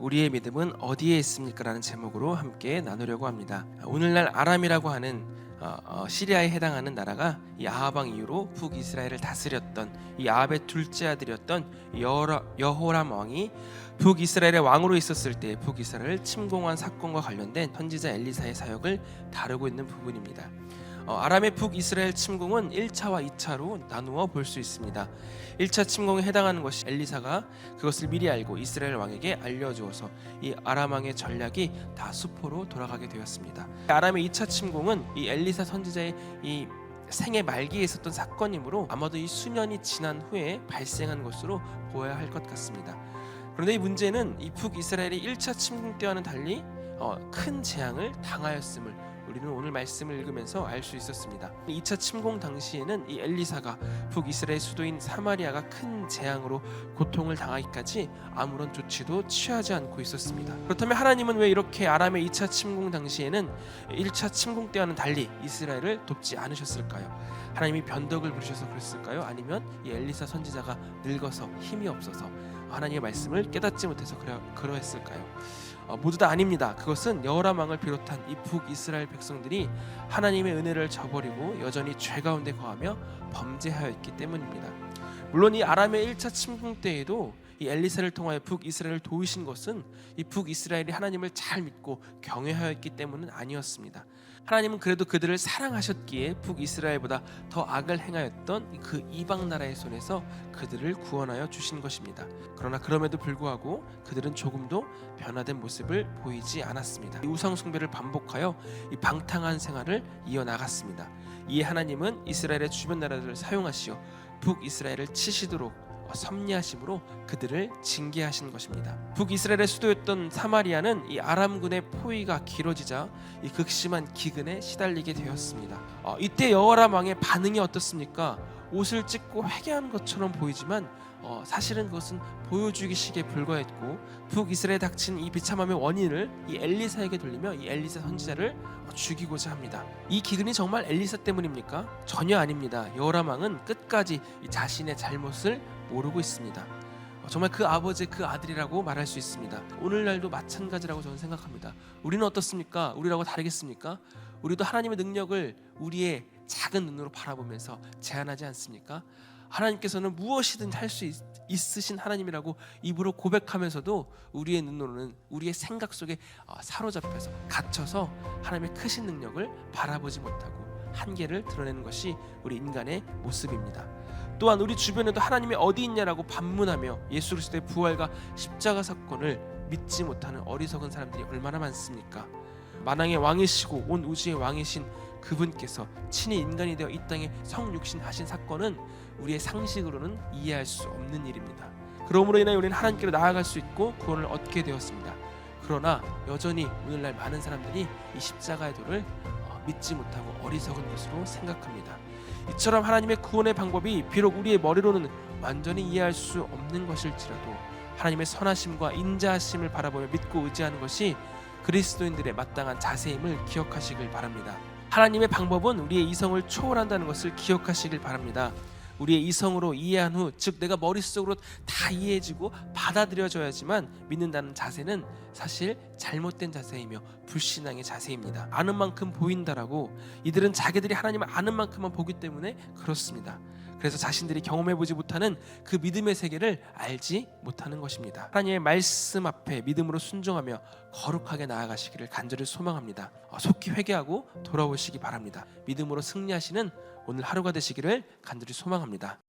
우리의 믿음은 어디에 있습니까? 라는 제목으로 함께 나누려고 합니다. 오늘날 아람이라고 하는 시리아에 해당하는 나라가 이 아합 왕 이후로 북이스라엘을 다스렸던 이 아합의 둘째 아들이었던 여호람 왕이 북이스라엘의 왕으로 있었을 때 북이스라엘을 침공한 사건과 관련된 선지자 엘리사의 사역을 다루고 있는 부분입니다. 아람의 북이스라엘 침공은 1차와 2차로 나누어 볼 수 있습니다. 1차 침공에 해당하는 것이 엘리사가 그것을 미리 알고 이스라엘 왕에게 알려주어서 이 아람 왕의 전략이 다 수포로 돌아가게 되었습니다. 아람의 2차 침공은 이 엘리사 선지자의 이 생애 말기에 있었던 사건이므로 아마도 이 수년이 지난 후에 발생한 것으로 보아야 할 것 같습니다. 그런데 이 문제는 이 북이스라엘이 1차 침공 때와는 달리 큰 재앙을 당하였음을 우리는 오늘 말씀을 읽으면서 알 수 있었습니다. 2차 침공 당시에는 이 엘리사가 북이스라엘 수도인 사마리아가 큰 재앙으로 고통을 당하기까지 아무런 조치도 취하지 않고 있었습니다. 그렇다면 하나님은 왜 이렇게 아람의 2차 침공 당시에는 1차 침공 때와는 달리 이스라엘을 돕지 않으셨을까요? 하나님이 변덕을 부리셔서 그랬을까요? 아니면 이 엘리사 선지자가 늙어서 힘이 없어서 하나님의 말씀을 깨닫지 못해서 그러했을까요? 모두 다 아닙니다. 그것은 여호람 왕을 비롯한 이 북이스라엘 백성들이 하나님의 은혜를 저버리고 여전히 죄 가운데 거하며 범죄하였기 때문입니다. 물론 이 아람의 1차 침공 때에도 이 엘리사를 통하여 북이스라엘을 도우신 것은 이 북이스라엘이 하나님을 잘 믿고 경외하였기 때문은 아니었습니다. 하나님은 그래도 그들을 사랑하셨기에 북이스라엘보다 더 악을 행하였던 그 이방 나라의 손에서 그들을 구원하여 주신 것입니다. 그러나 그럼에도 불구하고 그들은 조금도 변화된 모습을 보이지 않았습니다. 이 우상 숭배를 반복하여 이 방탕한 생활을 이어나갔습니다. 이에 하나님은 이스라엘의 주변 나라들을 사용하시어 북이스라엘을 치시도록 섭리하심으로 그들을 징계하신 것입니다. 북이스라엘의 수도였던 사마리아는 이 아람군의 포위가 길어지자 이 극심한 기근에 시달리게 되었습니다. 이때 여호람 왕의 반응이 어떻습니까? 옷을 찢고 회개한 것처럼 보이지만 사실은 그것은 보여주기식에 불과했고 북이스라엘에 닥친 이 비참함의 원인을 이 엘리사에게 돌리며 이 엘리사 선지자를 죽이고자 합니다. 이 기근이 정말 엘리사 때문입니까? 전혀 아닙니다. 여호람 왕은 끝까지 이 자신의 잘못을 모르고 있습니다. 정말 그 아버지 그 아들이라고 말할 수 있습니다. 오늘날도 마찬가지라고 저는 생각합니다. 우리는 어떻습니까? 우리라고 다르겠습니까? 우리도 하나님의 능력을 우리의 작은 눈으로 바라보면서 제한하지 않습니까? 하나님께서는 무엇이든 할 수 있으신 하나님이라고 입으로 고백하면서도 우리의 눈으로는 우리의 생각 속에 사로잡혀서 갇혀서 하나님의 크신 능력을 바라보지 못하고 한계를 드러내는 것이 우리 인간의 모습입니다. 또한 우리 주변에도 하나님이 어디 있냐라고 반문하며 예수 그리스도의 부활과 십자가 사건을 믿지 못하는 어리석은 사람들이 얼마나 많습니까? 만왕의 왕이시고 온 우주의 왕이신 그분께서 친히 인간이 되어 이 땅에 성육신하신 사건은 우리의 상식으로는 이해할 수 없는 일입니다. 그러므로 인하여 우리는 하나님께로 나아갈 수 있고 구원을 얻게 되었습니다. 그러나 여전히 오늘날 많은 사람들이 이 십자가의 도를 믿지 못하고 어리석은 것으로 생각합니다. 이처럼 하나님의 구원의 방법이 비록 우리의 머리로는 완전히 이해할 수 없는 것일지라도 하나님의 선하심과 인자하심을 바라보며 믿고 의지하는 것이 그리스도인들의 마땅한 자세임을 기억하시길 바랍니다. 하나님의 방법은 우리의 이성을 초월한다는 것을 기억하시길 바랍니다. 우리의 이성으로 이해한 후, 즉 내가 머릿속으로 다 이해해지고 받아들여져야지만 믿는다는 자세는 사실 잘못된 자세이며 불신앙의 자세입니다. 아는 만큼 보인다라고 이들은 자기들이 하나님을 아는 만큼만 보기 때문에 그렇습니다. 그래서 자신들이 경험해보지 못하는 그 믿음의 세계를 알지 못하는 것입니다. 하나님의 말씀 앞에 믿음으로 순종하며 거룩하게 나아가시기를 간절히 소망합니다. 속히 회개하고 돌아오시기 바랍니다. 믿음으로 승리하시는 오늘 하루가 되시기를 간절히 소망합니다.